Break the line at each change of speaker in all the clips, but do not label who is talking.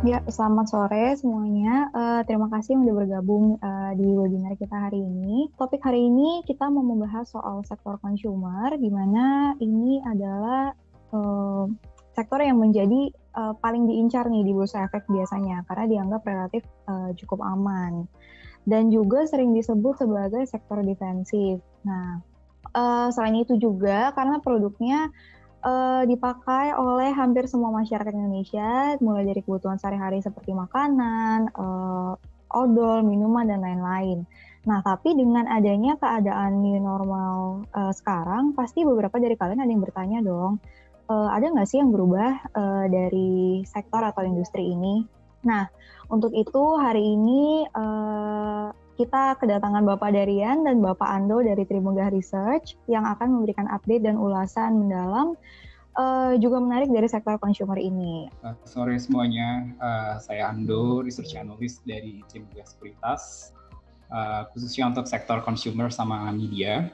Ya, selamat sore semuanya. Terima kasih sudah bergabung di webinar kita hari ini. Topik hari ini kita mau membahas soal sektor consumer, di mana ini adalah eh, sektor yang menjadi paling diincar nih di bursa efek biasanya, karena dianggap relatif cukup aman. Dan juga sering disebut sebagai sektor defensif. Nah, selain itu juga karena produknya dipakai oleh hampir semua masyarakat Indonesia, mulai dari kebutuhan sehari-hari seperti makanan, odol, minuman, dan lain-lain. Nah, tapi dengan adanya keadaan new normal sekarang, pasti beberapa dari kalian ada yang bertanya dong, ada nggak sih yang berubah dari sektor atau industri ini? Nah, untuk itu hari ini kita kedatangan Bapak Darian dan Bapak Ando dari Trimegah Research yang akan memberikan update dan ulasan mendalam juga menarik dari sektor consumer ini.
Sore semuanya, saya Ando, Research Analyst dari Trimegah Sekuritas, khususnya untuk sektor consumer sama media.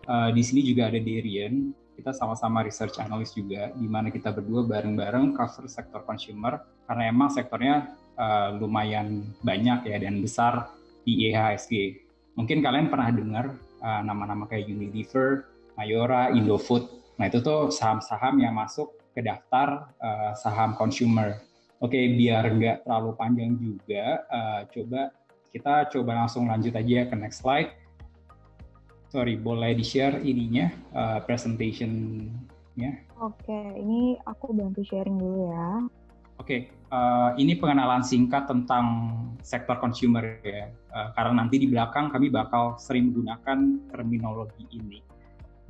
Di sini juga ada Darian, kita sama-sama Research Analyst juga, di mana kita berdua bareng-bareng cover sektor consumer, karena emang sektornya lumayan banyak ya dan besar di IHSG. Mungkin kalian pernah dengar nama-nama kayak Unilever, Mayora, Indofood. Nah itu tuh saham-saham yang masuk ke daftar saham consumer. Oke, biar nggak terlalu panjang juga, kita coba langsung lanjut aja ke next slide. Sorry, boleh di-share ininya, presentation-nya?
Oke, ini aku bantu sharing dulu ya.
Oke, ini pengenalan singkat tentang sektor consumer ya, karena nanti di belakang kami bakal sering menggunakan terminologi ini.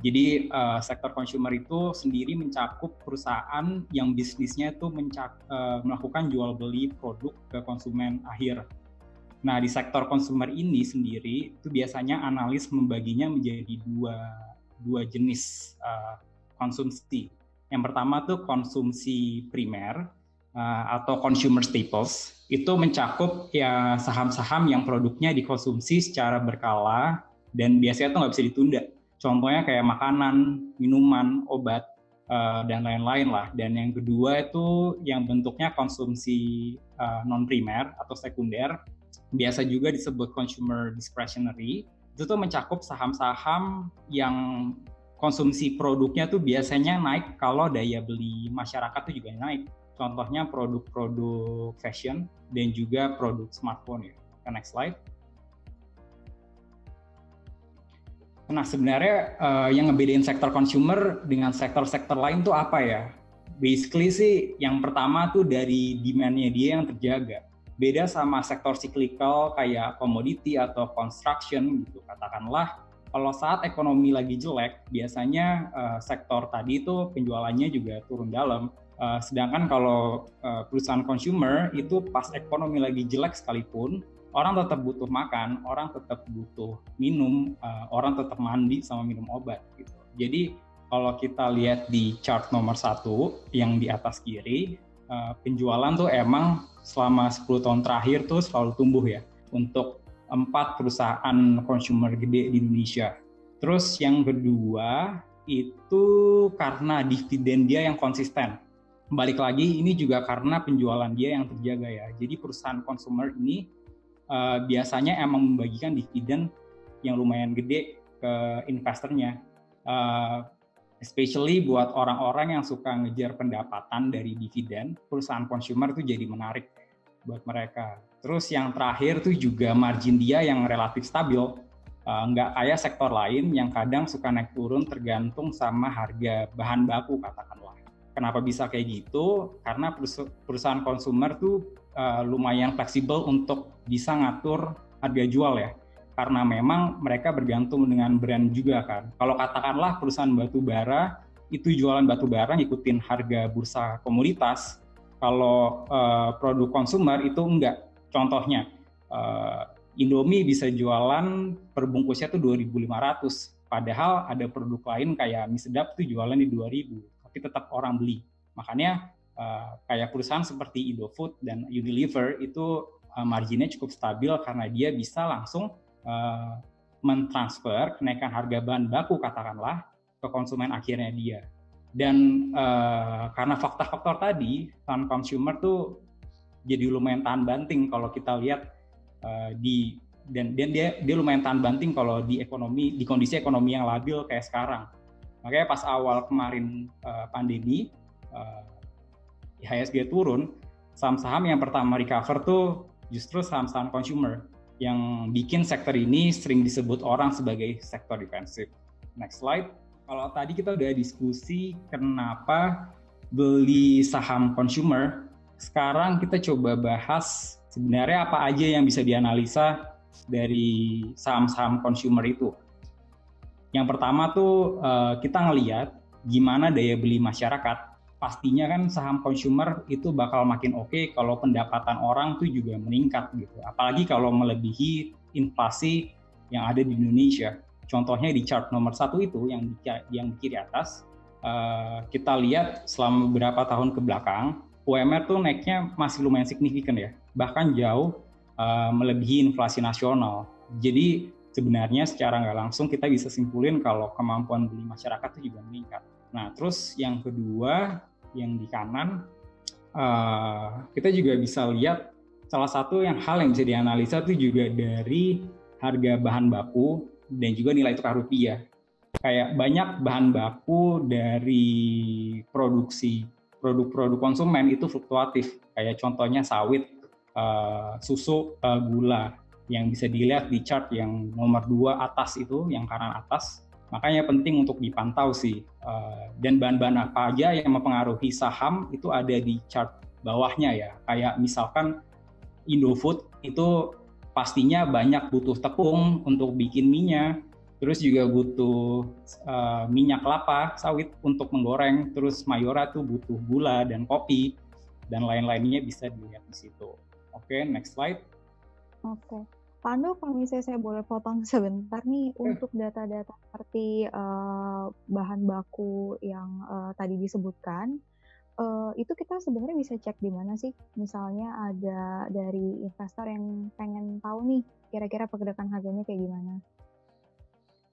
Jadi sektor consumer itu sendiri mencakup perusahaan yang bisnisnya itu melakukan jual beli produk ke konsumen akhir. Nah di sektor consumer ini sendiri itu biasanya analis membaginya menjadi dua jenis konsumsi. Yang pertama tuh konsumsi primer atau consumer staples, itu mencakup ya saham-saham yang produknya dikonsumsi secara berkala dan biasanya tuh nggak bisa ditunda. Contohnya kayak makanan, minuman, obat, dan lain-lain lah. Dan yang kedua itu yang bentuknya konsumsi non-primer atau sekunder, biasa juga disebut consumer discretionary. Itu tuh mencakup saham-saham yang konsumsi produknya tuh biasanya naik kalau daya beli masyarakat tuh juga naik. Contohnya produk-produk fashion dan juga produk smartphone ya. Next slide. Nah sebenarnya yang ngebedain sektor consumer dengan sektor-sektor lain tuh apa ya? Basically sih yang pertama tuh dari demand-nya dia yang terjaga. Beda sama sektor cyclical kayak komoditi atau construction gitu. Katakanlah kalau saat ekonomi lagi jelek, biasanya sektor tadi itu penjualannya juga turun dalam. Sedangkan kalau perusahaan consumer itu pas ekonomi lagi jelek sekalipun, orang tetap butuh makan, orang tetap butuh minum, orang tetap mandi sama minum obat gitu. Jadi kalau kita lihat di chart nomor 1 yang di atas kiri, penjualan tuh emang selama 10 tahun terakhir tuh selalu tumbuh ya untuk 4 perusahaan consumer gede di Indonesia. Terus yang kedua itu karena dividen dia yang konsisten. Balik lagi ini juga karena penjualan dia yang terjaga ya. Jadi perusahaan consumer ini biasanya emang membagikan dividen yang lumayan gede ke investornya. Especially buat orang-orang yang suka ngejar pendapatan dari dividen, perusahaan consumer itu jadi menarik buat mereka. Terus yang terakhir tuh juga margin dia yang relatif stabil. Nggak kayak sektor lain yang kadang suka naik turun tergantung sama harga bahan baku katakanlah. Kenapa bisa kayak gitu? Karena perusahaan konsumer tuh lumayan fleksibel untuk bisa ngatur harga jual ya. Karena memang mereka bergantung dengan brand juga kan. Kalau katakanlah perusahaan batu bara itu jualan batu bara ngikutin harga bursa komoditas. Kalau produk konsumer itu enggak. Contohnya Indomie bisa jualan per bungkusnya tuh 2.500. Padahal ada produk lain kayak mie sedap tuh jualan di 2.000. Tapi tetap orang beli. Makanya kayak perusahaan seperti Indofood dan Unilever itu marginnya cukup stabil karena dia bisa langsung mentransfer kenaikan harga bahan baku katakanlah ke konsumen akhirnya dia. Dan karena faktor-faktor tadi, consumer tuh jadi lumayan tahan banting kalau kita lihat dan dia lumayan tahan banting kalau di kondisi ekonomi yang labil kayak sekarang. Makanya pas awal kemarin pandemi IHSG turun, saham-saham yang pertama recover tuh justru saham-saham consumer yang bikin sektor ini sering disebut orang sebagai sektor defensif. Next slide. Kalau tadi kita udah diskusi kenapa beli saham consumer, sekarang kita coba bahas sebenarnya apa aja yang bisa dianalisa dari saham-saham consumer itu. Yang pertama tuh kita ngelihat gimana daya beli masyarakat. Pastinya kan saham consumer itu bakal makin oke kalau pendapatan orang tuh juga meningkat gitu. Apalagi kalau melebihi inflasi yang ada di Indonesia. Contohnya di chart nomor 1 itu yang di kiri atas, kita lihat selama beberapa tahun ke belakang, UMR tuh naiknya masih lumayan signifikan ya, bahkan jauh melebihi inflasi nasional. Jadi sebenarnya secara nggak langsung kita bisa simpulin kalau kemampuan beli masyarakat itu juga meningkat. Nah, terus yang kedua, yang di kanan, kita juga bisa lihat salah satu hal yang bisa dianalisa itu juga dari harga bahan baku dan juga nilai tukar rupiah. Kayak banyak bahan baku dari produksi produk-produk konsumen itu fluktuatif. Kayak contohnya sawit, susu, gula, yang bisa dilihat di chart yang nomor 2 atas itu, yang kanan atas. Makanya penting untuk dipantau sih. Dan bahan-bahan apa aja yang mempengaruhi saham itu ada di chart bawahnya ya. Kayak misalkan Indofood itu pastinya banyak butuh tepung untuk bikin minyak. Terus juga butuh minyak kelapa sawit untuk menggoreng. Terus Mayora tuh butuh gula dan kopi. Dan lain-lainnya bisa dilihat di situ. Oke, next slide.
Oke. Pandu, kalau misalnya saya boleh potong sebentar nih, untuk data-data seperti bahan baku yang tadi disebutkan, itu kita sebenarnya bisa cek di mana sih? Misalnya ada dari investor yang pengen tahu nih, kira-kira pergerakan harganya kayak gimana?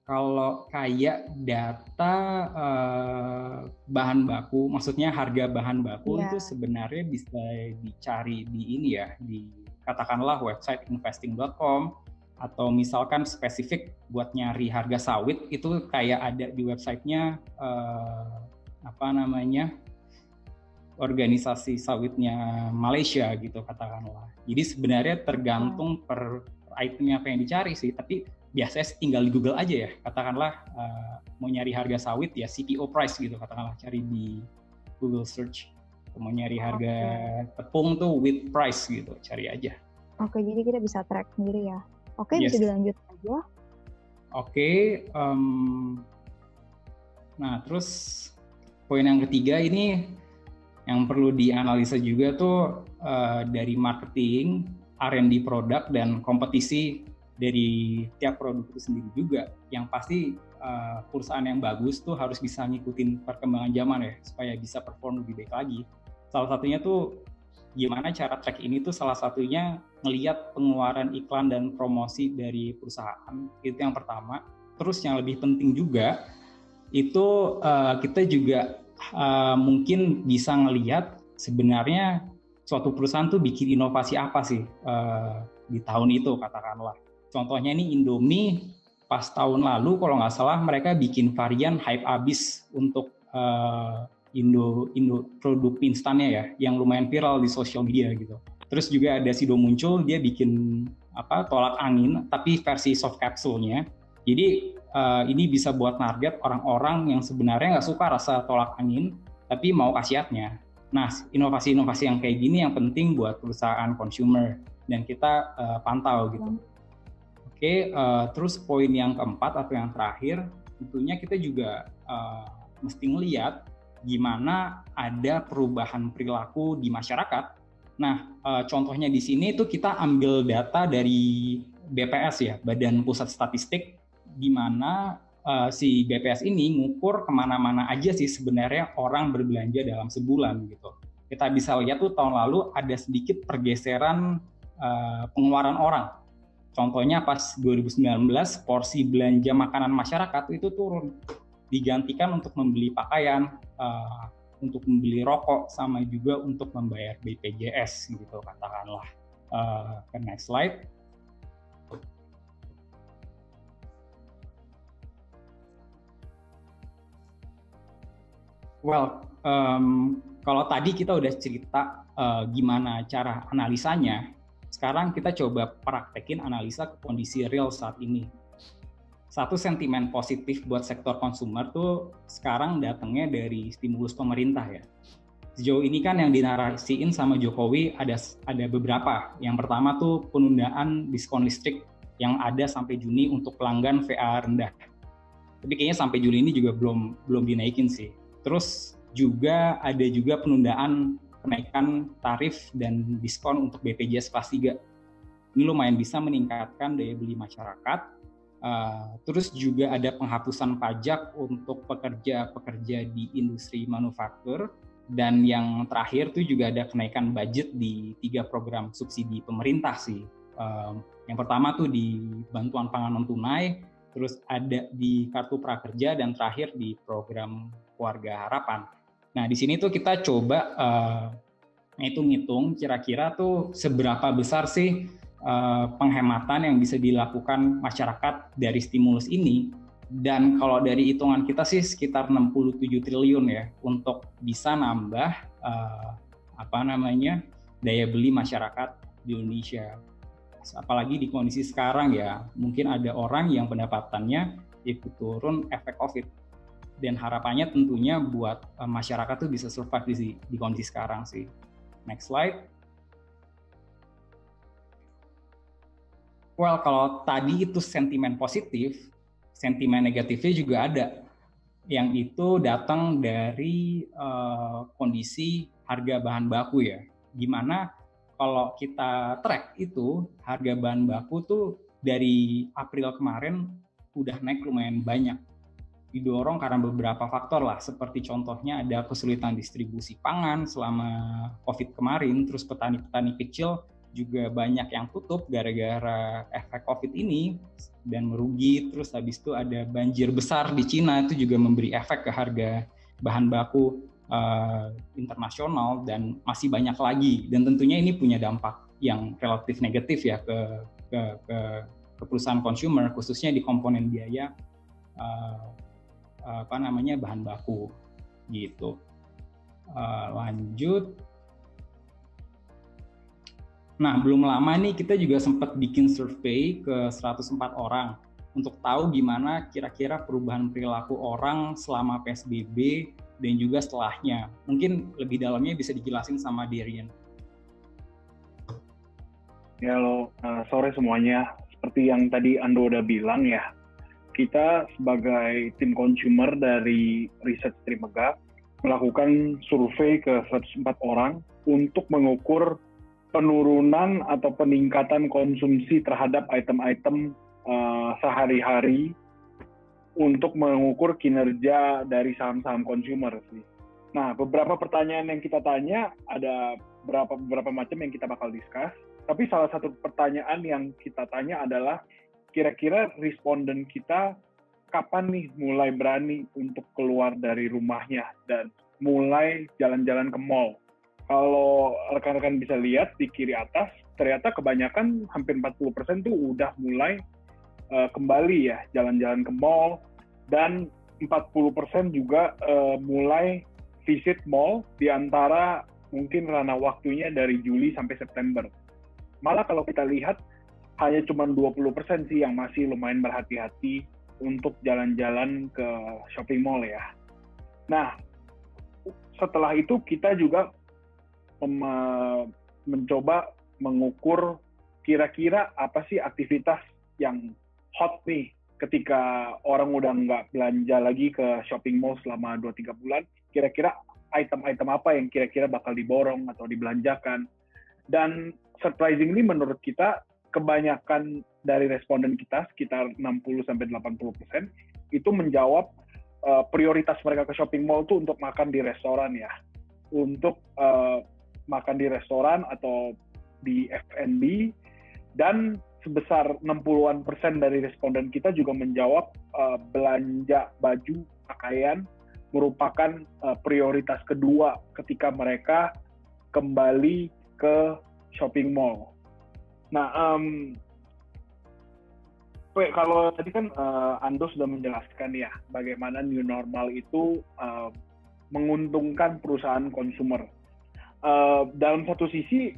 Kalau kayak data bahan baku, maksudnya harga bahan baku itu sebenarnya bisa dicari di ini ya, di katakanlah website investing.com, atau misalkan spesifik buat nyari harga sawit itu kayak ada di websitenya organisasi sawitnya Malaysia gitu katakanlah. Jadi sebenarnya tergantung per itemnya apa yang dicari sih, tapi biasanya tinggal di Google aja ya, katakanlah mau nyari harga sawit ya CPO price gitu katakanlah, cari di Google search. Mau nyari harga tepung tuh wheat price gitu, cari aja.
Oke, jadi kita bisa track sendiri ya. Oke, yes. Bisa dilanjut aja.
Oke, nah terus poin yang ketiga ini yang perlu dianalisa juga tuh dari marketing, R&D produk, dan kompetisi dari tiap produk itu sendiri juga. Yang pasti perusahaan yang bagus tuh harus bisa ngikutin perkembangan zaman ya, supaya bisa perform lebih baik lagi. Salah satunya tuh gimana cara track ini tuh salah satunya ngelihat pengeluaran iklan dan promosi dari perusahaan, itu yang pertama. Terus yang lebih penting juga itu kita juga mungkin bisa ngelihat sebenarnya suatu perusahaan tuh bikin inovasi apa sih di tahun itu katakanlah. Contohnya nih Indomie pas tahun lalu kalau nggak salah mereka bikin varian hype abis untuk Indo produk instannya ya, yang lumayan viral di sosial media gitu. Terus juga ada Sido muncul, dia bikin tolak angin tapi versi soft capsule-nya. Jadi ini bisa buat target orang-orang yang sebenarnya nggak suka rasa tolak angin tapi mau khasiatnya. Nah, inovasi-inovasi yang kayak gini yang penting buat perusahaan consumer dan kita pantau gitu. Oke, terus poin yang keempat atau yang terakhir, tentunya kita juga mesti ngelihat gimana ada perubahan perilaku di masyarakat. Nah, contohnya di sini tuh kita ambil data dari BPS ya, Badan Pusat Statistik, di mana si BPS ini ngukur kemana-mana aja sih sebenarnya orang berbelanja dalam sebulan gitu. Kita bisa lihat tuh tahun lalu ada sedikit pergeseran pengeluaran orang. Contohnya pas 2019 porsi belanja makanan masyarakat itu turun, digantikan untuk membeli pakaian, untuk membeli rokok sama juga untuk membayar BPJS gitu katakanlah. Ke next slide. Well, kalau tadi kita udah cerita gimana cara analisanya, sekarang kita coba praktekin analisa ke kondisi real saat ini. Satu sentimen positif buat sektor konsumer tuh sekarang datangnya dari stimulus pemerintah ya. Sejauh ini kan yang dinarasiin sama Jokowi ada beberapa. Yang pertama tuh penundaan diskon listrik yang ada sampai Juni untuk pelanggan VA rendah. Tapi kayaknya sampai Juli ini juga belum dinaikin sih. Terus juga ada juga penundaan kenaikan tarif dan diskon untuk BPJS kelas 3. Ini lumayan bisa meningkatkan daya beli masyarakat. Terus juga ada penghapusan pajak untuk pekerja di industri manufaktur. Dan yang terakhir tuh juga ada kenaikan budget di 3 program subsidi pemerintah sih. Yang pertama tuh di bantuan pangan non tunai, terus ada di kartu prakerja, dan terakhir di program keluarga harapan. Nah di sini tuh kita coba ngitung-ngitung kira-kira tuh seberapa besar sih penghematan yang bisa dilakukan masyarakat dari stimulus ini. Dan kalau dari hitungan kita sih sekitar 67 triliun ya untuk bisa nambah daya beli masyarakat di Indonesia. Apalagi di kondisi sekarang ya, mungkin ada orang yang pendapatannya ikut turun efek COVID. Dan harapannya tentunya buat masyarakat tuh bisa survive di kondisi sekarang sih. Next slide. Well, kalau tadi itu sentimen positif, sentimen negatifnya juga ada. Yang itu datang dari kondisi harga bahan baku ya. Gimana kalau kita track itu, harga bahan baku tuh dari April kemarin udah naik lumayan banyak. Didorong karena beberapa faktor lah, seperti contohnya ada kesulitan distribusi pangan selama COVID kemarin, terus petani-petani kecil juga banyak yang tutup gara-gara efek COVID ini dan merugi. Terus habis itu ada banjir besar di Cina, itu juga memberi efek ke harga bahan baku internasional, dan masih banyak lagi. Dan tentunya ini punya dampak yang relatif negatif ya ke perusahaan consumer, khususnya di komponen biaya bahan baku gitu. Lanjut. Nah, belum lama nih kita juga sempat bikin survei ke 104 orang untuk tahu gimana kira-kira perubahan perilaku orang selama PSBB dan juga setelahnya. Mungkin lebih dalamnya bisa dijelasin sama Darian.
Ya, sore semuanya. Seperti yang tadi Ando udah bilang ya, kita sebagai tim consumer dari Research Trimegah melakukan survei ke 104 orang untuk mengukur penurunan atau peningkatan konsumsi terhadap item-item sehari-hari untuk mengukur kinerja dari saham-saham consumer sih. Nah, beberapa pertanyaan yang kita tanya, ada beberapa macam yang kita bakal discuss. Tapi salah satu pertanyaan yang kita tanya adalah, kira-kira responden kita kapan nih mulai berani untuk keluar dari rumahnya dan mulai jalan-jalan ke mall. Kalau rekan-rekan bisa lihat di kiri atas, ternyata kebanyakan hampir 40% tuh udah mulai kembali ya, jalan-jalan ke mall, dan 40% juga mulai visit mall di antara mungkin ranah waktunya dari Juli sampai September. Malah kalau kita lihat, hanya cuma 20% sih yang masih lumayan berhati-hati untuk jalan-jalan ke shopping mall ya. Nah, setelah itu kita juga mencoba mengukur kira-kira apa sih aktivitas yang hot nih ketika orang udah nggak belanja lagi ke shopping mall selama 2-3 bulan, kira-kira item-item apa yang kira-kira bakal diborong atau dibelanjakan. Dan surprisingly menurut kita, kebanyakan dari responden kita, sekitar 60-80%, itu menjawab prioritas mereka ke shopping mall itu untuk makan di restoran ya. Untuk makan di restoran atau di F&B, dan sebesar 60-an% dari responden kita juga menjawab belanja baju, pakaian, merupakan prioritas kedua ketika mereka kembali ke shopping mall. Nah, kalau tadi kan Ando sudah menjelaskan ya bagaimana new normal itu menguntungkan perusahaan konsumer. Dalam satu sisi,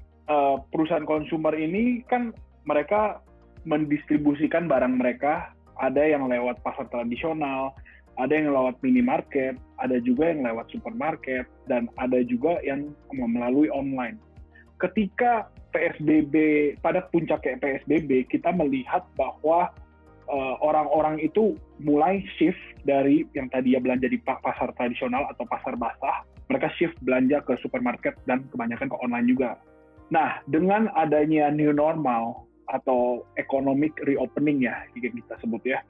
perusahaan konsumer ini kan mereka mendistribusikan barang mereka, ada yang lewat pasar tradisional, ada yang lewat minimarket, ada juga yang lewat supermarket, dan ada juga yang melalui online. Ketika PSBB, pada puncaknya PSBB, kita melihat bahwa orang-orang itu mulai shift dari yang tadi ya belanja di pasar tradisional atau pasar basah, mereka shift belanja ke supermarket dan kebanyakan ke online juga. Nah, dengan adanya new normal atau economic reopening ya, yang kita sebut ya,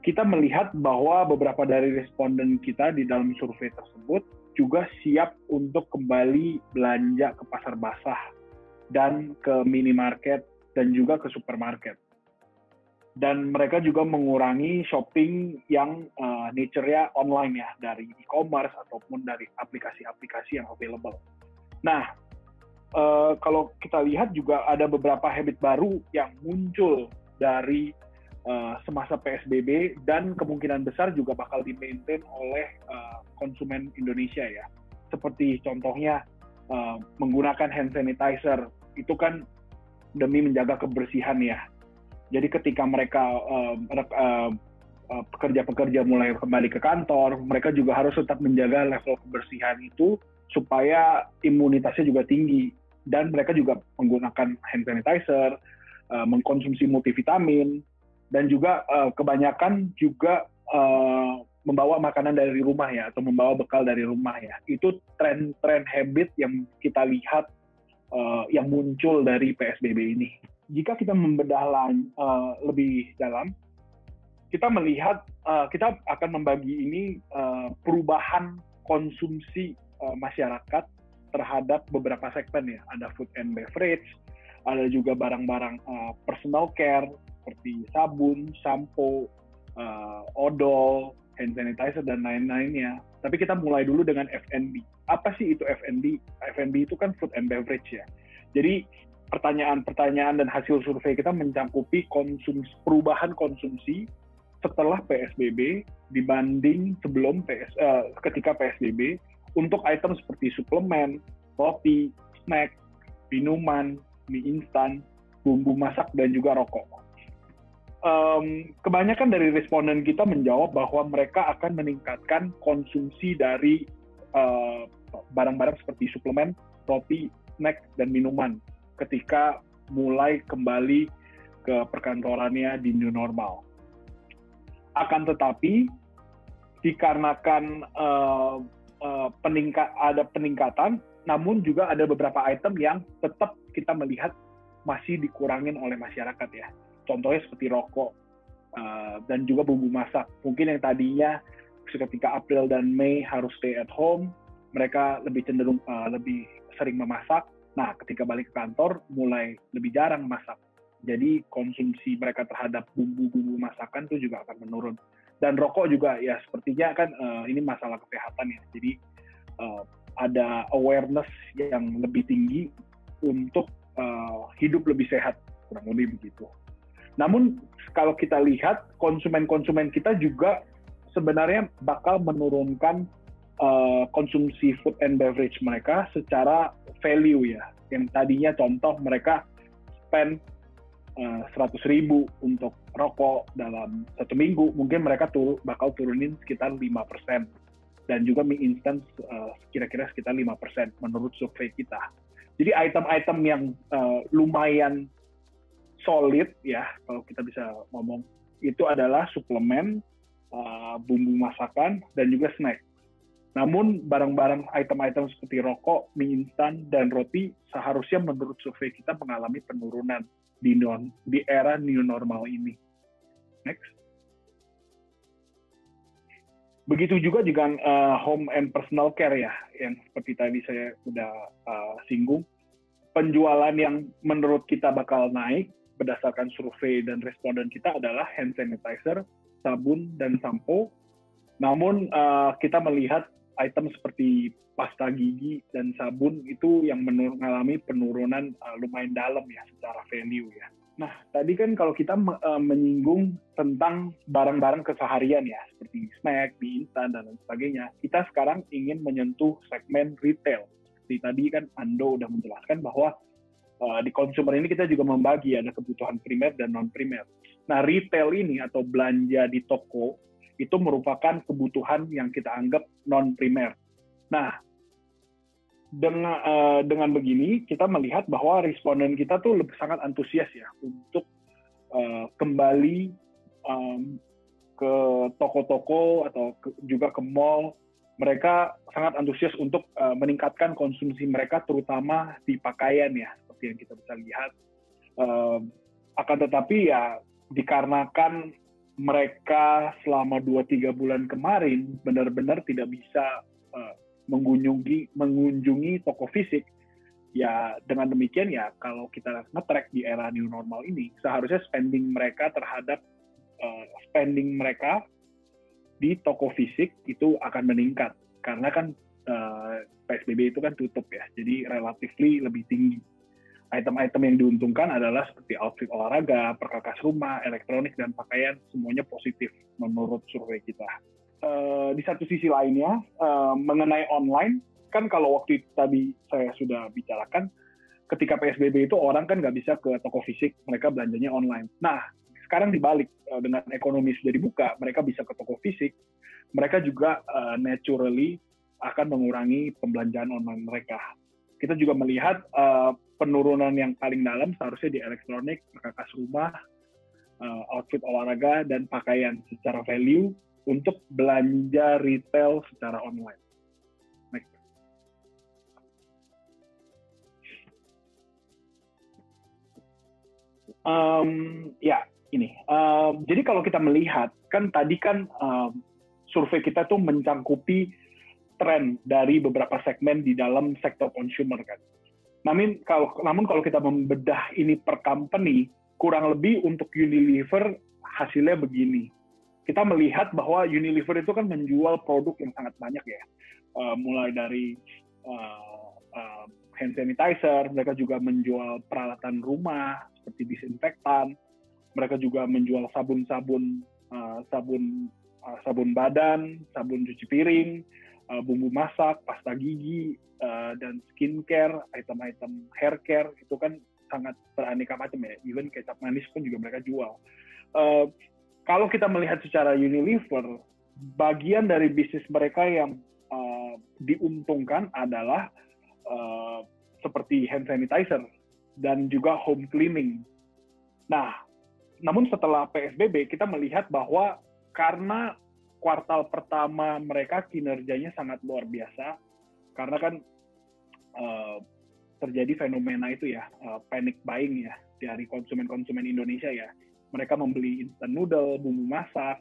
kita melihat bahwa beberapa dari responden kita di dalam survei tersebut juga siap untuk kembali belanja ke pasar basah dan ke minimarket dan juga ke supermarket. Dan mereka juga mengurangi shopping yang nature-nya online ya, dari e-commerce ataupun dari aplikasi-aplikasi yang available. Nah, kalau kita lihat juga ada beberapa habit baru yang muncul dari semasa PSBB dan kemungkinan besar juga bakal di-maintain oleh konsumen Indonesia ya. Seperti contohnya menggunakan hand sanitizer, itu kan demi menjaga kebersihan ya. Jadi ketika mereka pekerja-pekerja mulai kembali ke kantor, mereka juga harus tetap menjaga level kebersihan itu supaya imunitasnya juga tinggi. Dan mereka juga menggunakan hand sanitizer, mengkonsumsi multivitamin, dan juga kebanyakan juga membawa makanan dari rumah ya, atau membawa bekal dari rumah ya. Itu tren habit yang kita lihat yang muncul dari PSBB ini. Jika kita membedah lebih dalam, kita melihat kita akan membagi ini perubahan konsumsi masyarakat terhadap beberapa segmen ya. Ada food and beverage, ada juga barang-barang personal care seperti sabun, sampo, odol, hand sanitizer, dan lain-lainnya. Tapi kita mulai dulu dengan F&B. Apa sih itu F&B? F&B itu kan food and beverage ya. Jadi pertanyaan-pertanyaan dan hasil survei kita mencangkupi perubahan konsumsi setelah PSBB dibanding sebelum ketika PSBB untuk item seperti suplemen, roti, snack, minuman, mie instan, bumbu masak, dan juga rokok. Kebanyakan dari responden kita menjawab bahwa mereka akan meningkatkan konsumsi dari barang-barang seperti suplemen, roti, snack, dan minuman ketika mulai kembali ke perkantorannya di new normal. Akan tetapi, dikarenakan ada peningkatan, namun juga ada beberapa item yang tetap kita melihat masih dikurangin oleh masyarakat ya. Contohnya seperti rokok dan juga bumbu masak. Mungkin yang tadinya ketika April dan Mei harus stay at home, mereka lebih cenderung lebih sering memasak. Nah, ketika balik ke kantor, mulai lebih jarang masak. Jadi konsumsi mereka terhadap bumbu-bumbu masakan itu juga akan menurun. Dan rokok juga ya sepertinya kan ini masalah kesehatan ya. Jadi ada awareness yang lebih tinggi untuk hidup lebih sehat, kurang lebih begitu. Namun kalau kita lihat konsumen-konsumen kita juga sebenarnya bakal menurunkan konsumsi food and beverage mereka secara value ya. Yang tadinya contoh mereka spend 100.000 untuk rokok dalam 1 minggu, mungkin mereka bakal turunin sekitar 5%. Dan juga mie instan kira-kira sekitar 5% menurut survei kita. Jadi item-item yang lumayan solid ya, kalau kita bisa ngomong, itu adalah suplemen, bumbu masakan, dan juga snack. Namun barang-barang item-item seperti rokok, mie instan, dan roti seharusnya menurut survei kita mengalami penurunan di era new normal ini. Next. Begitu juga dengan home and personal care ya, yang seperti tadi saya sudah singgung. Penjualan yang menurut kita bakal naik berdasarkan survei dan responden kita adalah hand sanitizer, sabun, dan sampo, Namun kita melihat item seperti pasta gigi dan sabun itu yang mengalami penurunan lumayan dalam ya secara value ya. Nah, tadi kan kalau kita menyinggung tentang barang-barang keseharian ya, seperti snack, mie instan, dan lain sebagainya, kita sekarang ingin menyentuh segmen retail. Seperti tadi kan Ando udah menjelaskan bahwa di consumer ini kita juga membagi, ada kebutuhan primer dan non-primer. Nah, retail ini atau belanja di toko, itu merupakan kebutuhan yang kita anggap non-primer. Nah, dengan begini kita melihat bahwa responden kita tuh sangat antusias ya untuk kembali ke toko-toko atau juga ke mall. Mereka sangat antusias untuk meningkatkan konsumsi mereka terutama di pakaian ya, seperti yang kita bisa lihat. Akan tetapi ya dikarenakan mereka selama 2-3 bulan kemarin benar-benar tidak bisa mengunjungi toko fisik, ya dengan demikian ya kalau kita nge-track di era new normal ini, seharusnya spending mereka terhadap spending mereka di toko fisik itu akan meningkat, karena kan PSBB itu kan tutup ya, jadi relatively lebih tinggi. Item-item yang diuntungkan adalah seperti outfit olahraga, perkakas rumah, elektronik, dan pakaian, semuanya positif menurut survei kita. Di satu sisi lainnya, mengenai online, kan kalau waktu itu tadi saya sudah bicarakan, ketika PSBB itu orang kan nggak bisa ke toko fisik, mereka belanjanya online. Nah, sekarang dibalik, dengan ekonomi sudah dibuka, mereka bisa ke toko fisik, mereka juga naturally akan mengurangi pembelanjaan online mereka. Kita juga melihat penurunan yang paling dalam seharusnya di elektronik, perkakas rumah, outfit olahraga, dan pakaian secara value, untuk belanja retail secara online. Next. Ya, ini. Jadi kalau kita melihat, kan tadi kan survei kita tuh mencangkupi tren dari beberapa segmen di dalam sektor consumer kan. Namun kalau kita membedah ini per company, kurang lebih untuk Unilever hasilnya begini. Kita melihat bahwa Unilever itu kan menjual produk yang sangat banyak ya, mulai dari hand sanitizer, mereka juga menjual peralatan rumah seperti disinfektan, mereka juga menjual sabun badan, sabun cuci piring, bumbu masak, pasta gigi, dan skincare, item-item hair care itu kan sangat beraneka macam ya, even kecap manis pun juga mereka jual. Kalau kita melihat secara Unilever, bagian dari bisnis mereka yang diuntungkan adalah seperti hand sanitizer dan juga home cleaning. Nah, namun setelah PSBB kita melihat bahwa karena kuartal pertama mereka kinerjanya sangat luar biasa, karena kan terjadi fenomena itu ya, panic buying ya dari konsumen-konsumen Indonesia ya. Mereka membeli instant noodle, bumbu masak,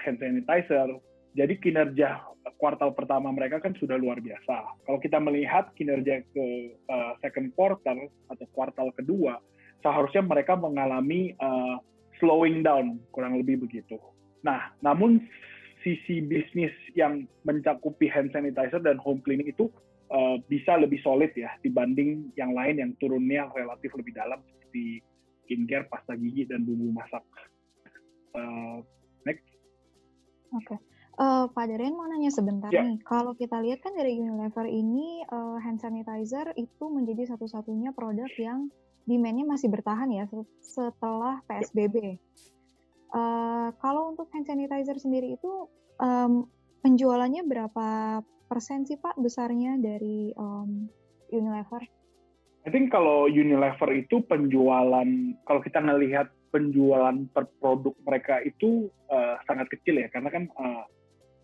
hand sanitizer. Jadi kinerja kuartal pertama mereka kan sudah luar biasa. Kalau kita melihat kinerja ke second quarter atau kuartal kedua, seharusnya mereka mengalami slowing down, kurang lebih begitu. Nah, namun sisi bisnis yang mencakupi hand sanitizer dan home cleaning itu bisa lebih solid ya dibanding yang lain yang turunnya relatif lebih dalam seperti skincare, pasta gigi, dan bumbu masak. Next.
Oke. Pak Darren mau nanya sebentar nih. Kalau kita lihat kan dari Unilever ini hand sanitizer itu menjadi satu-satunya produk yang demand-nya masih bertahan ya setelah PSBB. Kalau untuk hand sanitizer sendiri itu penjualannya berapa persen sih Pak besarnya dari Unilever?
I think kalau Unilever itu penjualan, kalau kita ngelihat penjualan per produk mereka itu sangat kecil ya, karena kan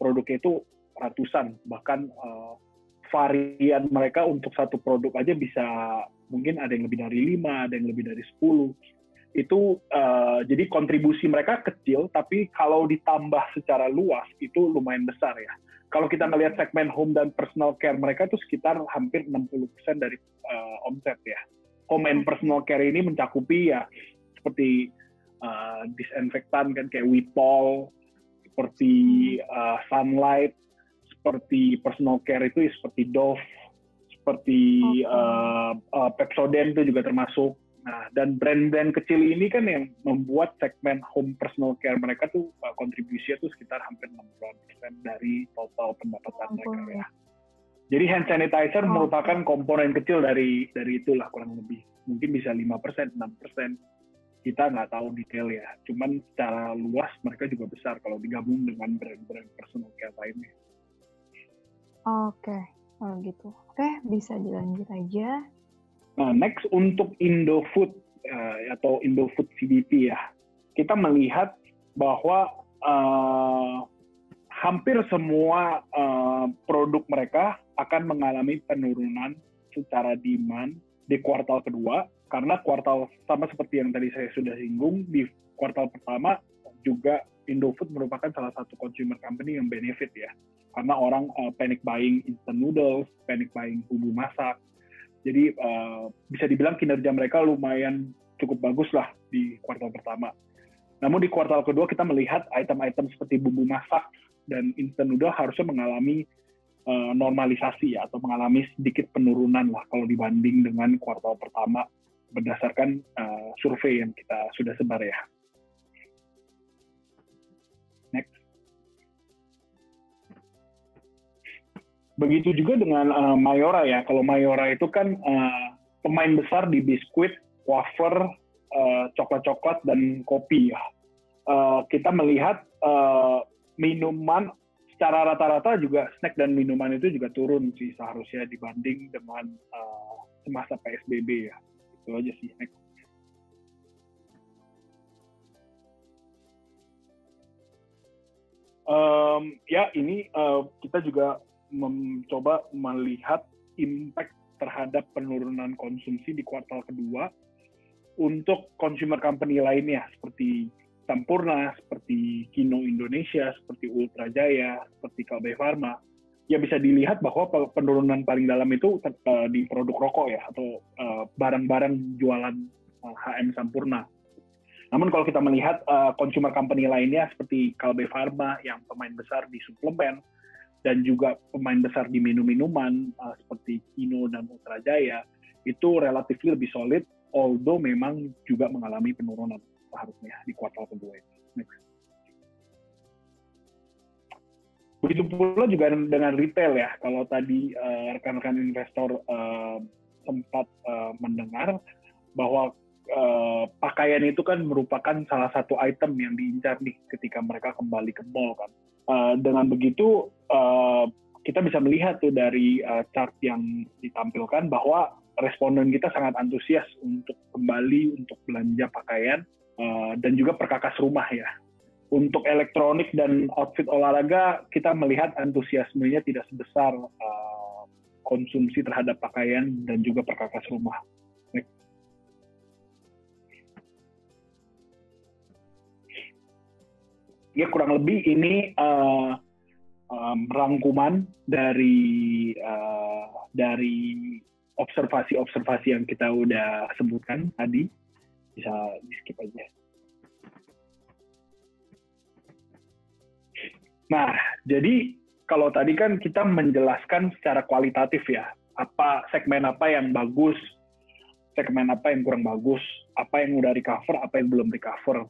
produknya itu ratusan, bahkan varian mereka untuk satu produk aja bisa mungkin ada yang lebih dari 5, ada yang lebih dari 10. Itu jadi kontribusi mereka kecil, tapi kalau ditambah secara luas itu lumayan besar ya. Kalau kita melihat segmen home dan personal care mereka itu sekitar hampir 60% dari omset ya. Home and personal care ini mencakupi ya seperti disinfektan kan kayak Wipol, seperti Sunlight, seperti personal care itu seperti Dove, seperti Pepsodent itu juga termasuk. Nah, dan brand-brand kecil ini kan yang membuat segmen home personal care mereka tuh kontribusinya tuh sekitar hampir 60% dari total pendapatan mereka ya. Jadi hand sanitizer merupakan komponen kecil dari itulah kurang lebih. Mungkin bisa 5%, 6%. Kita nggak tahu detail ya. Cuman secara luas mereka juga besar kalau digabung dengan brand-brand personal care lainnya.
Oke, kalau gitu. Oke, bisa dilanjut aja.
Nah, next untuk Indofood atau Indofood CDP ya, kita melihat bahwa hampir semua produk mereka akan mengalami penurunan secara demand di kuartal kedua, karena kuartal sama seperti yang tadi saya sudah singgung, di kuartal pertama juga Indofood merupakan salah satu consumer company yang benefit ya, karena orang panic buying instant noodles, panic buying bumbu masak. Jadi bisa dibilang kinerja mereka lumayan cukup bagus lah di kuartal pertama. Namun di kuartal kedua kita melihat item-item seperti bumbu masak dan instant noodle harusnya mengalami normalisasi ya, atau mengalami sedikit penurunan lah kalau dibanding dengan kuartal pertama berdasarkan survei yang kita sudah sebar ya. Next. Begitu juga dengan Mayora ya. Kalau Mayora itu kan pemain besar di biskuit, wafer, coklat-coklat, dan kopi ya. Kita melihat minuman secara rata-rata juga snack dan minuman itu juga turun sih seharusnya dibanding dengan semasa PSBB ya. Itu aja sih. Next. Ya ini kita juga mencoba melihat impact terhadap penurunan konsumsi di kuartal kedua untuk consumer company lainnya seperti Sampurna, seperti Kino Indonesia, seperti Ultra Jaya, seperti Kalbe Pharma. Ya bisa dilihat bahwa penurunan paling dalam itu di produk rokok ya, atau barang-barang jualan HM Sampurna. Namun kalau kita melihat consumer company lainnya seperti Kalbe Pharma yang pemain besar di suplemen, dan juga pemain besar di minum-minuman seperti Kino dan Ultra Jaya, itu relatif lebih solid, although memang juga mengalami penurunan seharusnya di kuartal kedua itu. Next. Begitu pula juga dengan retail ya. Kalau tadi rekan-rekan investor sempat mendengar bahwa pakaian itu kan merupakan salah satu item yang diincar nih ketika mereka kembali ke mall kan. Dengan begitu kita bisa melihat tuh dari chart yang ditampilkan bahwa responden kita sangat antusias untuk kembali untuk belanja pakaian dan juga perkakas rumah ya. Untuk elektronik dan outfit olahraga kita melihat antusiasmenya tidak sebesar konsumsi terhadap pakaian dan juga perkakas rumah. Ya kurang lebih ini rangkuman dari observasi-observasi yang kita udah sebutkan tadi. Bisa di skip aja. Nah, jadi kalau tadi kan kita menjelaskan secara kualitatif ya, segmen apa yang bagus, segmen apa yang kurang bagus, apa yang udah recover, apa yang belum recover.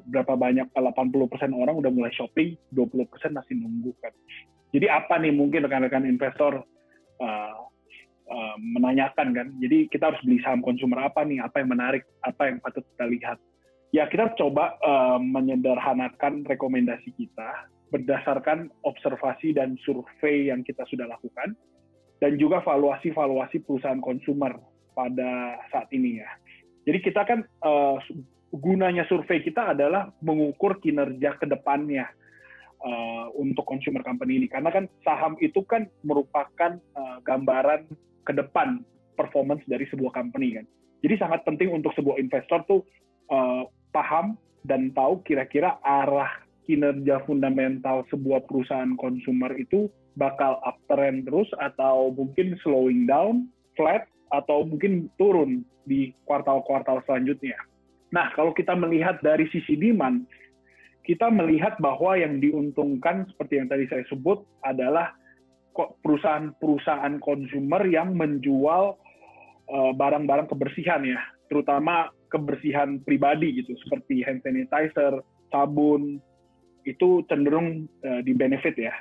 Berapa banyak, 80% orang udah mulai shopping, 20% masih nunggu kan. Jadi apa nih mungkin rekan-rekan investor menanyakan kan, jadi kita harus beli saham konsumer apa nih, apa yang menarik, apa yang patut kita lihat. Ya kita coba menyederhanakan rekomendasi kita berdasarkan observasi dan survei yang kita sudah lakukan, dan juga valuasi-valuasi perusahaan konsumer pada saat ini ya. Jadi kita kan gunanya survei kita adalah mengukur kinerja ke depannya untuk consumer company ini. Karena kan saham itu kan merupakan gambaran ke depan performance dari sebuah company kan. Jadi sangat penting untuk sebuah investor tuh paham dan tahu kira-kira arah kinerja fundamental sebuah perusahaan consumer itu bakal uptrend terus atau mungkin slowing down, flat, atau mungkin turun di kuartal-kuartal selanjutnya. Nah, kalau kita melihat dari sisi demand, kita melihat bahwa yang diuntungkan seperti yang tadi saya sebut adalah perusahaan-perusahaan konsumer yang menjual barang-barang kebersihan ya, terutama kebersihan pribadi gitu, seperti hand sanitizer, sabun, itu cenderung di benefit ya.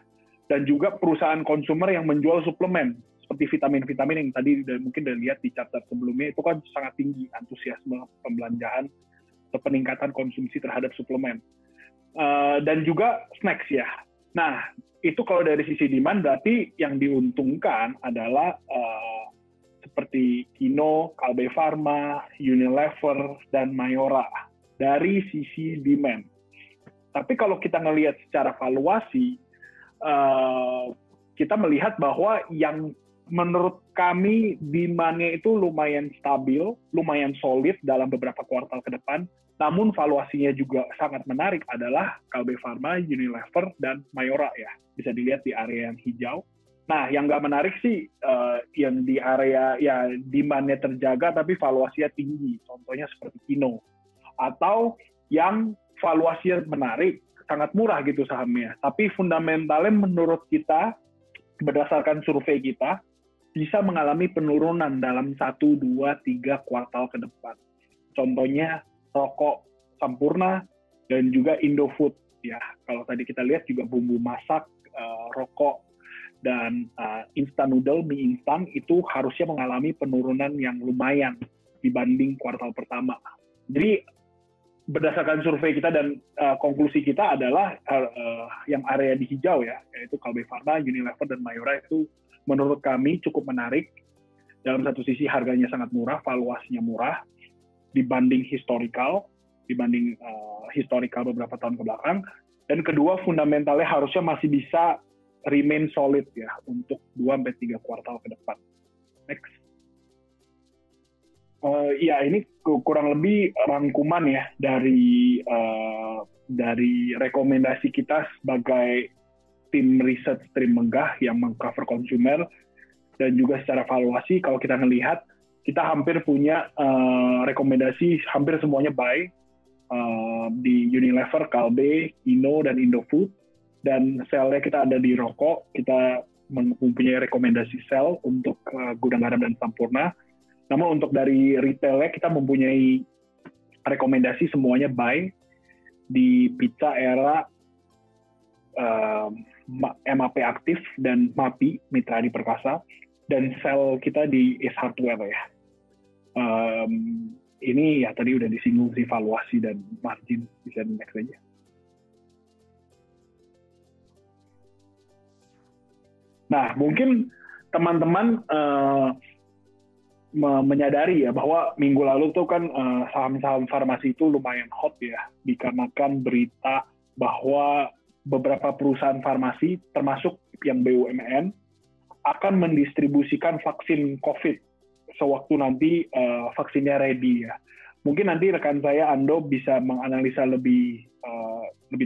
Dan juga perusahaan konsumer yang menjual suplemen, seperti vitamin-vitamin yang tadi mungkin udah lihat di chapter sebelumnya, itu kan sangat tinggi antusiasme pembelanjaan atau peningkatan konsumsi terhadap suplemen. Dan juga snacks ya. Nah, itu kalau dari sisi demand berarti yang diuntungkan adalah seperti Kino, Kalbe Pharma, Unilever, dan Mayora dari sisi demand. Tapi kalau kita ngelihat secara valuasi, kita melihat bahwa yang menurut kami demand-nya itu lumayan stabil, lumayan solid dalam beberapa kuartal ke depan, namun valuasinya juga sangat menarik adalah Kalbe Pharma, Unilever, dan Mayora ya. Bisa dilihat di area yang hijau. Nah, yang nggak menarik sih yang di area ya demand-nya terjaga tapi valuasinya tinggi. Contohnya seperti Kino. Atau yang valuasinya menarik, sangat murah gitu sahamnya. Tapi fundamentalnya menurut kita, berdasarkan survei kita, bisa mengalami penurunan dalam 1, 2, 3 kuartal ke depan. Contohnya Rokok Sampurna dan juga Indofood. Ya, kalau tadi kita lihat juga bumbu masak, rokok, dan instant noodle, mie instan itu harusnya mengalami penurunan yang lumayan dibanding kuartal pertama. Jadi berdasarkan survei kita dan konklusi kita adalah yang area di hijau ya, yaitu Kalbe Pharma, Unilever, dan Mayora itu menurut kami cukup menarik. Dalam satu sisi harganya sangat murah, valuasinya murah dibanding historical beberapa tahun ke belakang. Dan kedua, fundamentalnya harusnya masih bisa remain solid ya untuk 2-3 kuartal ke depan. Next. Ya, ini kurang lebih rangkuman ya dari rekomendasi kita sebagai tim riset Stream Megah yang mengcover consumer, dan juga secara valuasi kalau kita melihat kita hampir punya rekomendasi hampir semuanya buy di Unilever, Kalbe, Kino, dan Indofood. Dan sell-nya kita ada di rokok, kita mempunyai rekomendasi sell untuk Gudang Garam dan Sampurna. Namun untuk dari retailnya kita mempunyai rekomendasi semuanya buy di Pizza Era, MAP Aktif, dan MAPI, Mitra Adi Perkasa, dan sell kita di Ace Hardware ya. Ini ya tadi udah disinggung sih valuasi dan margin, bisa di next aja. Nah, mungkin teman-teman menyadari ya bahwa minggu lalu tuh kan saham-saham farmasi itu lumayan hot ya, dikarenakan berita bahwa beberapa perusahaan farmasi termasuk yang BUMN akan mendistribusikan vaksin COVID sewaktu nanti vaksinnya ready ya. Mungkin nanti rekan saya Ando bisa menganalisa lebih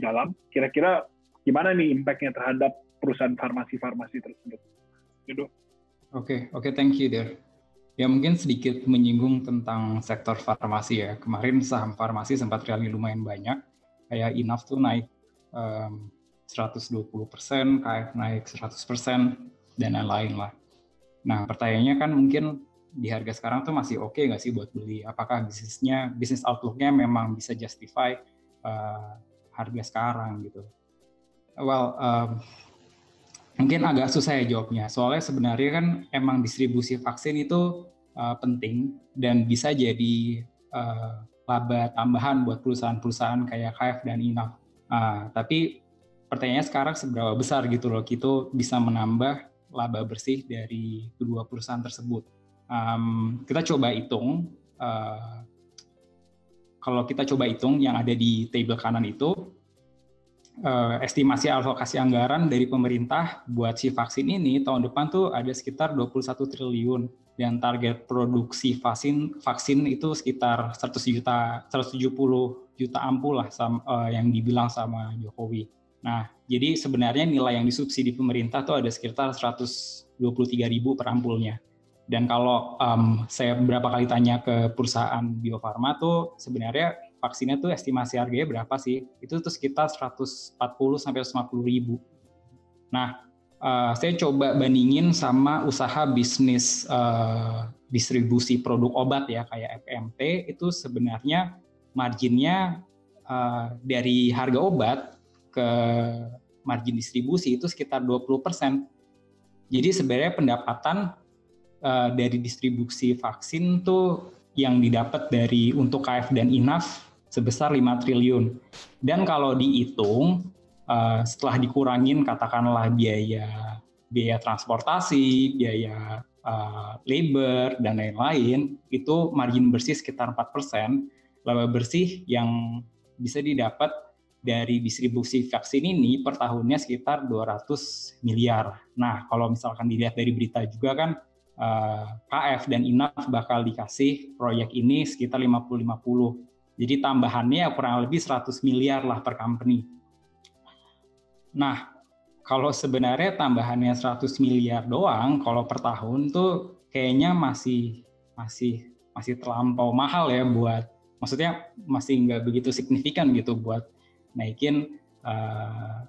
dalam kira-kira gimana nih impact-nya terhadap perusahaan farmasi-farmasi tersebut. Gitu.
Oke, thank you, Der. Ya mungkin sedikit menyinggung tentang sektor farmasi ya. Kemarin saham farmasi sempat rally lumayan banyak. Kayak Inoff tuh naik 120%, KF naik 100%, dan lain-lain lah. Nah, pertanyaannya kan mungkin di harga sekarang tuh masih oke nggak sih buat beli? Apakah bisnis outlook-nya memang bisa justify harga sekarang gitu? Well, mungkin agak susah ya jawabnya. Soalnya sebenarnya kan emang distribusi vaksin itu penting dan bisa jadi laba tambahan buat perusahaan-perusahaan kayak KF dan Inoff. Tapi pertanyaannya sekarang seberapa besar gitu loh itu bisa menambah laba bersih dari kedua perusahaan tersebut. Kita coba hitung. Kalau kita coba hitung yang ada di table kanan itu, estimasi alokasi anggaran dari pemerintah buat si vaksin ini tahun depan tuh ada sekitar 21 triliun dan target produksi vaksin itu sekitar 170 juta ampul lah yang dibilang sama Jokowi. Nah, jadi sebenarnya nilai yang disubsidi pemerintah tuh ada sekitar 123.000 per ampulnya. Dan kalau saya beberapa kali tanya ke perusahaan Bio Farma tuh sebenarnya vaksinnya tuh estimasi harganya berapa sih? Itu tuh sekitar 140 sampai 150 ribu. Nah, saya coba bandingin sama usaha bisnis distribusi produk obat ya, kayak FMT, itu sebenarnya marginnya dari harga obat ke margin distribusi itu sekitar 20%. Jadi sebenarnya pendapatan dari distribusi vaksin tuh yang didapat dari untuk KF dan INAF sebesar 5 triliun. Dan kalau dihitung setelah dikurangin katakanlah biaya transportasi, biaya labor dan lain-lain, itu margin bersih sekitar 4%. Laba bersih yang bisa didapat dari distribusi vaksin ini per tahunnya sekitar 200 miliar. Nah, kalau misalkan dilihat dari berita juga kan, KF dan INAF bakal dikasih proyek ini sekitar 50-50. Jadi tambahannya kurang lebih 100 miliar lah per company. Nah, kalau sebenarnya tambahannya 100 miliar doang, kalau per tahun tuh kayaknya masih terlampau mahal ya buat, maksudnya masih nggak begitu signifikan gitu buat naikin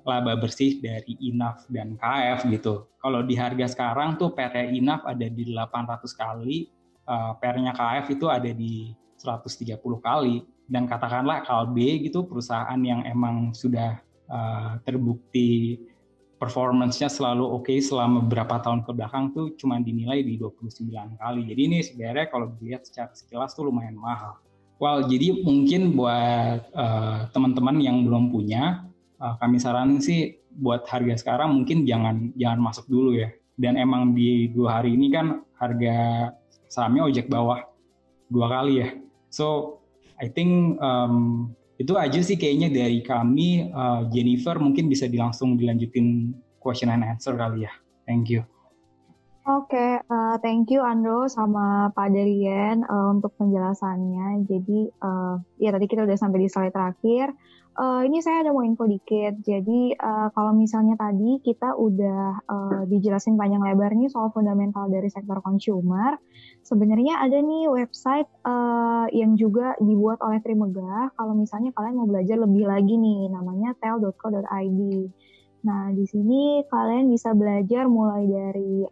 laba bersih dari INAF dan KF gitu. Kalau di harga sekarang tuh PR-nya INAF ada di 800 kali, PR-nya KF itu ada di 130 kali. Dan katakanlah Kalbe gitu, perusahaan yang emang sudah terbukti performance-nya selalu oke selama beberapa tahun ke belakang tuh cuma dinilai di 29 kali. Jadi ini sebenarnya kalau dilihat secara sekilas tuh lumayan mahal. Well, jadi mungkin buat teman-teman yang belum punya, kami saranin sih buat harga sekarang mungkin jangan masuk dulu ya. Dan emang di 2 hari ini kan harga sahamnya ojek bawah 2 kali ya. So I think itu aja sih kayaknya dari kami. Jennifer mungkin bisa langsung dilanjutin question and answer kali ya. Thank you.
Oke, thank you Andro sama Pak Darien untuk penjelasannya. Jadi ya tadi kita udah sampai di slide terakhir. Ini saya ada mau info dikit. Jadi kalau misalnya tadi kita udah dijelasin panjang lebar nih soal fundamental dari sektor consumer. Sebenarnya ada nih website yang juga dibuat oleh Trimegah. Kalau misalnya kalian mau belajar lebih lagi nih, namanya tel.co.id. Nah, di sini kalian bisa belajar mulai dari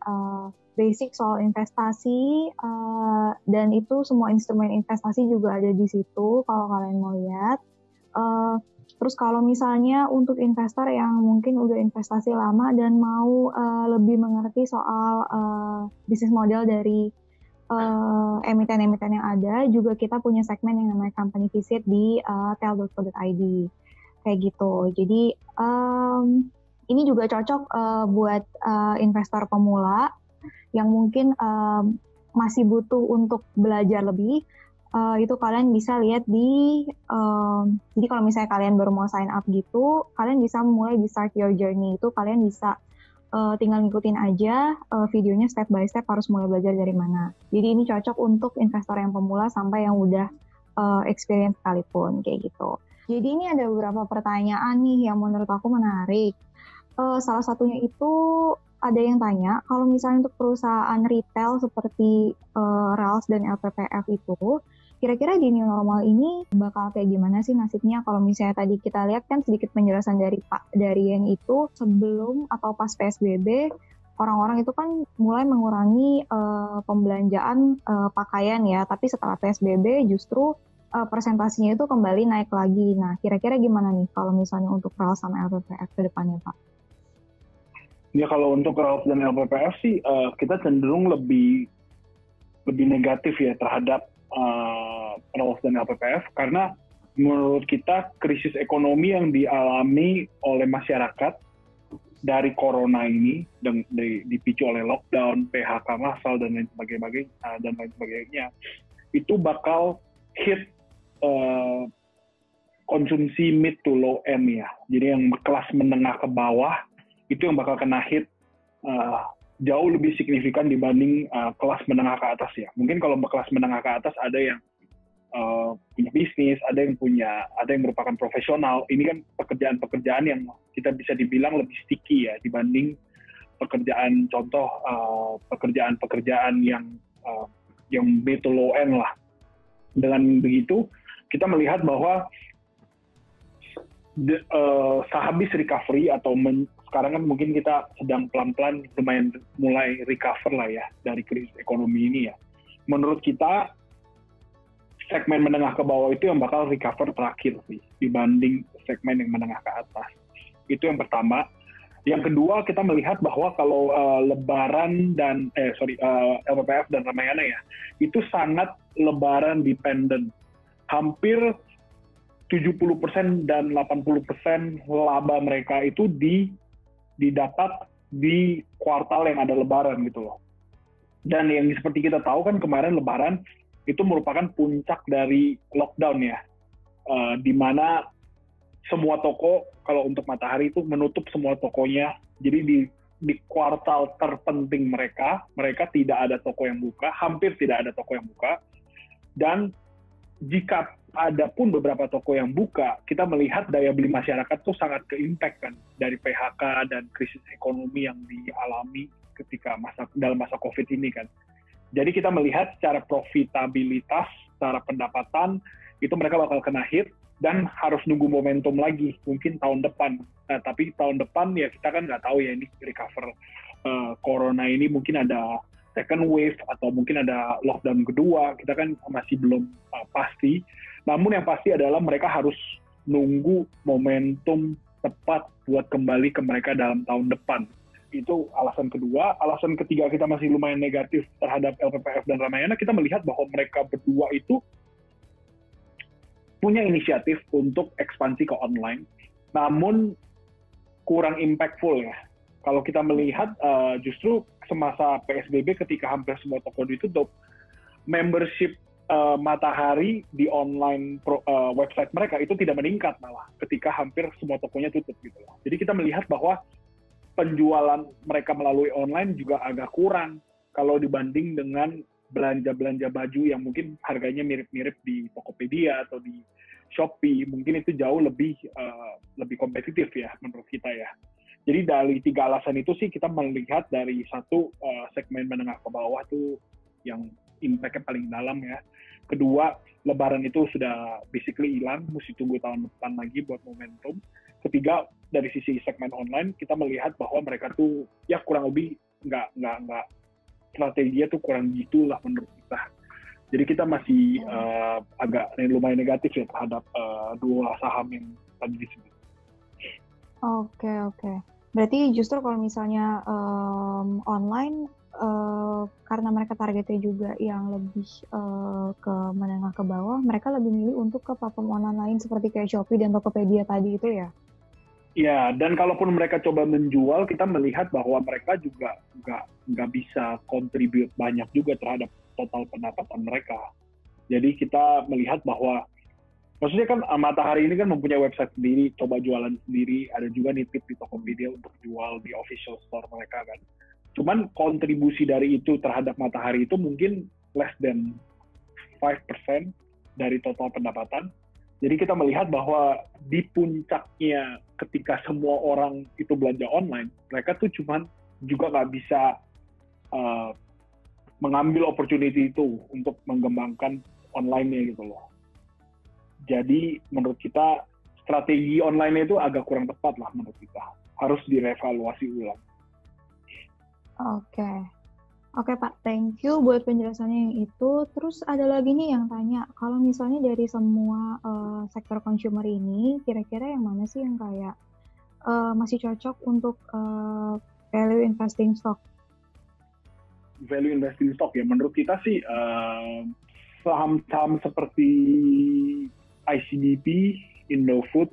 basic soal investasi, dan itu semua instrumen investasi juga ada di situ kalau kalian mau lihat. Terus kalau misalnya untuk investor yang mungkin udah investasi lama dan mau lebih mengerti soal bisnis model dari emiten-emiten yang ada, juga kita punya segmen yang namanya company visit di tel.co.id. Kayak gitu. Jadi ini juga cocok buat investor pemula yang mungkin masih butuh untuk belajar lebih. Itu kalian bisa lihat di, jadi kalau misalnya kalian baru mau sign up gitu, kalian bisa mulai di start your journey. Itu kalian bisa tinggal ngikutin aja videonya step by step harus mulai belajar dari mana. Jadi ini cocok untuk investor yang pemula sampai yang udah experience sekalipun, kayak gitu. Jadi ini ada beberapa pertanyaan nih yang menurut aku menarik. Salah satunya itu ada yang tanya, kalau misalnya untuk perusahaan retail seperti Ralphs dan LPPF itu, kira-kira di new normal ini bakal kayak gimana sih nasibnya? Kalau misalnya tadi kita lihat kan sedikit penjelasan dari Pak Darien itu, sebelum atau pas PSBB, orang-orang itu kan mulai mengurangi pembelanjaan pakaian ya, tapi setelah PSBB justru presentasinya itu kembali naik lagi. Nah, kira-kira gimana nih kalau misalnya untuk Ralphs sama LPPF ke depannya, Pak?
Ya kalau untuk Ralphs dan LPPF sih kita cenderung lebih negatif ya terhadap Ralphs dan LPPF karena menurut kita krisis ekonomi yang dialami oleh masyarakat dari corona ini dan dipicu oleh lockdown, PHK massal dan lain sebagainya itu bakal hit konsumsi mid to low end ya. Jadi yang kelas menengah ke bawah itu yang bakal kena hit jauh lebih signifikan dibanding kelas menengah ke atas ya. Mungkin kalau kelas menengah ke atas ada yang punya bisnis, ada yang merupakan profesional. Ini kan pekerjaan-pekerjaan yang kita bisa dibilang lebih sticky ya dibanding pekerjaan yang mid to low end lah. Dengan begitu kita melihat bahwa sehabis recovery atau sekarang kan mungkin kita sedang pelan-pelan lumayan mulai recover lah ya dari krisis ekonomi ini ya. Menurut kita segmen menengah ke bawah itu yang bakal recover terakhir sih dibanding segmen yang menengah ke atas. Itu yang pertama. Yang kedua kita melihat bahwa kalau Lebaran dan LPPF dan Ramayana ya itu sangat Lebaran dependent. Hampir 70% dan 80% laba mereka itu didapat di kuartal yang ada Lebaran gitu loh. Dan yang seperti kita tahu kan kemarin Lebaran itu merupakan puncak dari lockdown ya, di mana semua toko kalau untuk Matahari itu menutup semua tokonya. Jadi di kuartal terpenting mereka tidak ada toko yang buka, hampir tidak ada toko yang buka. Dan jika ada pun beberapa toko yang buka, kita melihat daya beli masyarakat tuh sangat ke-impact kan dari PHK dan krisis ekonomi yang dialami ketika dalam masa COVID ini kan. Jadi kita melihat secara profitabilitas, secara pendapatan, itu mereka bakal kena hit dan harus nunggu momentum lagi, mungkin tahun depan. Nah, tapi tahun depan ya kita kan nggak tahu ya ini recover corona ini mungkin ada second wave atau mungkin ada lockdown kedua, kita kan masih belum pasti. Namun yang pasti adalah mereka harus nunggu momentum tepat buat kembali ke mereka dalam tahun depan. Itu alasan kedua. Alasan ketiga kita masih lumayan negatif terhadap LPPF dan Ramayana, kita melihat bahwa mereka berdua itu punya inisiatif untuk ekspansi ke online, namun kurang impactful ya. Kalau kita melihat justru semasa PSBB ketika hampir semua toko ditutup, membership Matahari di online website mereka itu tidak meningkat malah ketika hampir semua tokonya tutup gitu. Jadi kita melihat bahwa penjualan mereka melalui online juga agak kurang kalau dibanding dengan belanja-belanja baju yang mungkin harganya mirip-mirip di Tokopedia atau di Shopee. Mungkin itu jauh lebih kompetitif ya menurut kita ya. Jadi dari 3 alasan itu sih kita melihat dari satu segmen menengah ke bawah tuh yang impact-nya paling dalam ya. Kedua, Lebaran itu sudah basically hilang, mesti tunggu tahun depan lagi buat momentum. Ketiga, dari sisi segmen online kita melihat bahwa mereka tuh ya kurang lebih nggak strateginya tuh kurang gitulah menurut kita. Jadi kita masih agak lumayan negatif ya terhadap dua saham yang tadi disebut.
Oke. Berarti justru kalau misalnya online, karena mereka targetnya juga yang lebih ke menengah ke bawah, mereka lebih milih untuk ke platform online lain seperti kayak Shopee dan Tokopedia tadi itu ya?
Ya, dan kalaupun mereka coba menjual, kita melihat bahwa mereka juga nggak bisa contribute banyak juga terhadap total pendapatan mereka. Jadi kita melihat bahwa, maksudnya kan Matahari ini kan mempunyai website sendiri, coba jualan sendiri, ada juga nitip di Tokopedia untuk jual di official store mereka kan. Cuman kontribusi dari itu terhadap Matahari itu mungkin less than 5% dari total pendapatan. Jadi kita melihat bahwa di puncaknya ketika semua orang itu belanja online, mereka tuh cuman juga nggak bisa mengambil opportunity itu untuk mengembangkan online-nya gitu loh. Jadi menurut kita strategi online itu agak kurang tepat lah menurut kita. Harus direvaluasi ulang.
Oke Pak, thank you buat penjelasannya yang itu. Terus ada lagi nih yang tanya, kalau misalnya dari semua sektor consumer ini, kira-kira yang mana sih yang kayak masih cocok untuk value investing stock?
Value investing stock ya, menurut kita sih saham-saham seperti ICBP, Indofood,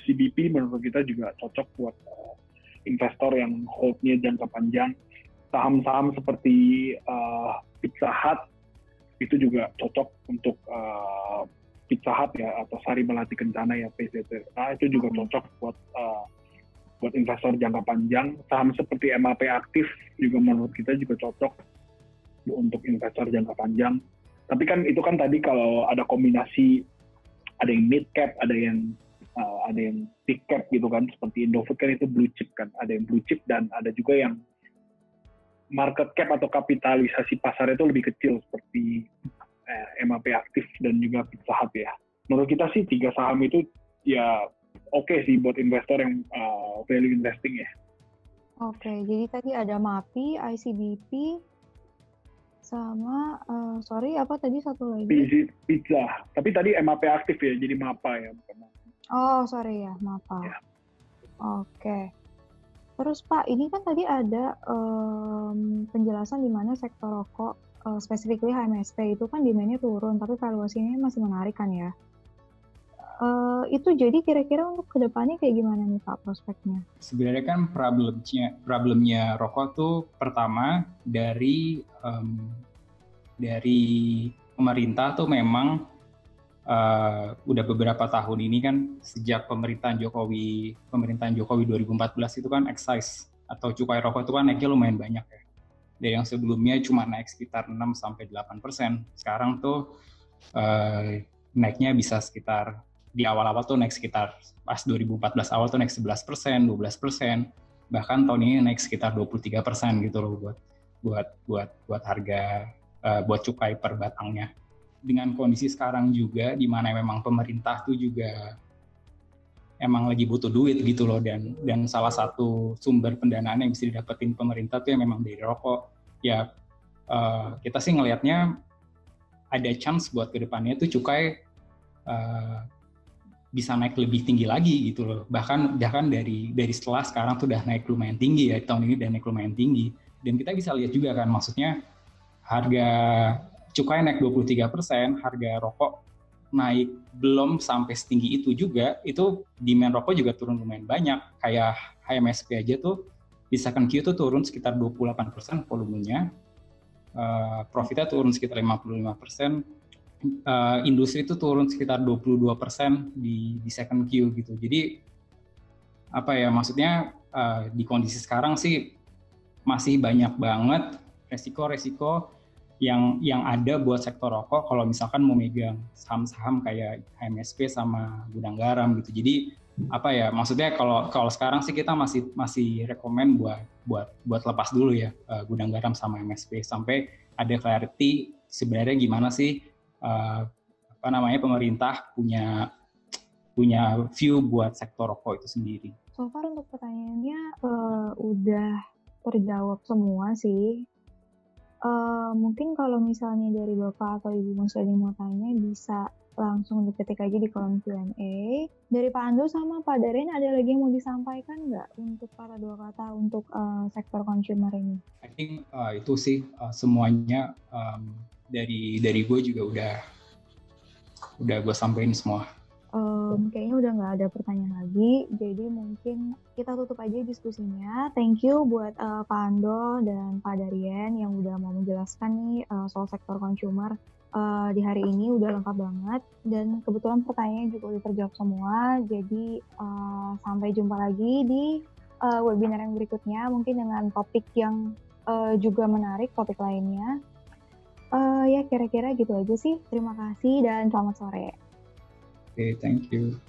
CBP menurut kita juga cocok buat investor yang hold-nya jangka panjang. Saham-saham seperti Pizza Hut itu juga cocok untuk Pizza Hut ya, atau Sari Melati Kencana ya, PZT. Nah, itu juga cocok buat investor jangka panjang. Saham seperti MAP Aktif juga menurut kita juga cocok untuk investor jangka panjang. Tapi kan itu kan tadi kalau ada kombinasi, ada yang mid cap, ada yang big cap gitu kan, seperti Indofood kan itu blue chip kan, ada yang blue chip dan ada juga yang market cap atau kapitalisasi pasar itu lebih kecil seperti MAP Aktif dan juga Pizza Hut ya. menurut kita sih 3 saham itu ya oke sih buat investor yang value investing ya.
Oke, jadi tadi ada MAPI, ICBP, sama sorry apa tadi satu lagi?
Pizza. Tapi tadi MAP aktif ya, jadi MAPA ya.
Oh, sorry ya, MAPA.
Ya.
Oke. Terus Pak, ini kan tadi ada penjelasan di mana sektor rokok, specifically HMSP itu kan demand-nya turun, tapi valuasinya masih menarik kan ya? Itu jadi kira-kira untuk kedepannya kayak gimana nih Pak prospeknya?
Sebenarnya kan problemnya rokok tuh pertama dari pemerintah tuh memang udah beberapa tahun ini kan sejak pemerintahan Jokowi 2014 itu kan excise atau cukai rokok itu kan naiknya lumayan banyak ya. Dari yang sebelumnya cuma naik sekitar 6-8%, sekarang tuh naiknya bisa sekitar di awal-awal tuh naik sekitar pas 2014 awal tuh naik 11%, 12%, bahkan tahun ini naik sekitar 23% gitu loh buat harga buat cukai per batangnya. Dengan kondisi sekarang juga di mana memang pemerintah tuh juga emang lagi butuh duit gitu loh, dan salah satu sumber pendanaan yang bisa didapetin pemerintah tuh yang memang dari rokok. Ya kita sih ngelihatnya ada chance buat kedepannya tuh cukai bisa naik lebih tinggi lagi gitu loh. Bahkan dari setelah sekarang tuh udah naik lumayan tinggi ya, tahun ini udah naik lumayan tinggi. Dan kita bisa lihat juga kan, maksudnya harga cukai naik 23%, harga rokok naik belum sampai setinggi itu juga, itu demand rokok juga turun lumayan banyak. Kayak HMSP aja tuh di second Q tuh turun sekitar 28% volumenya, profitnya turun sekitar 55%, industri itu turun sekitar 22% di second Q gitu. Jadi apa ya, maksudnya di kondisi sekarang sih masih banyak banget resiko-resiko yang ada buat sektor rokok kalau misalkan mau megang saham-saham kayak HMSP sama Gudang Garam gitu. Jadi apa ya, maksudnya kalau sekarang sih kita masih rekomen buat lepas dulu ya Gudang Garam sama HMSP sampai ada clarity sebenarnya gimana sih pemerintah punya view buat sektor rokok itu sendiri.
So far untuk pertanyaannya udah terjawab semua sih. Mungkin kalau misalnya dari Bapak atau Ibu masih ada yang mau tanya, bisa langsung diketik aja di kolom Q&A. Dari Pak Ando sama Pak Darren, ada lagi yang mau disampaikan nggak untuk para dua kata untuk sektor consumer ini?
I think itu sih semuanya dari gue juga udah gue sampaikan semua.
Kayaknya udah nggak ada pertanyaan lagi, jadi mungkin kita tutup aja diskusinya. Thank you buat Pak Ando dan Pak Darren yang udah mau menjelaskan nih soal sektor consumer di hari ini, udah lengkap banget. Dan kebetulan pertanyaannya juga udah terjawab semua, jadi sampai jumpa lagi di webinar yang berikutnya, mungkin dengan topik yang juga menarik, topik lainnya. Ya kira-kira gitu aja sih. Terima kasih dan selamat sore.
Okay, thank you.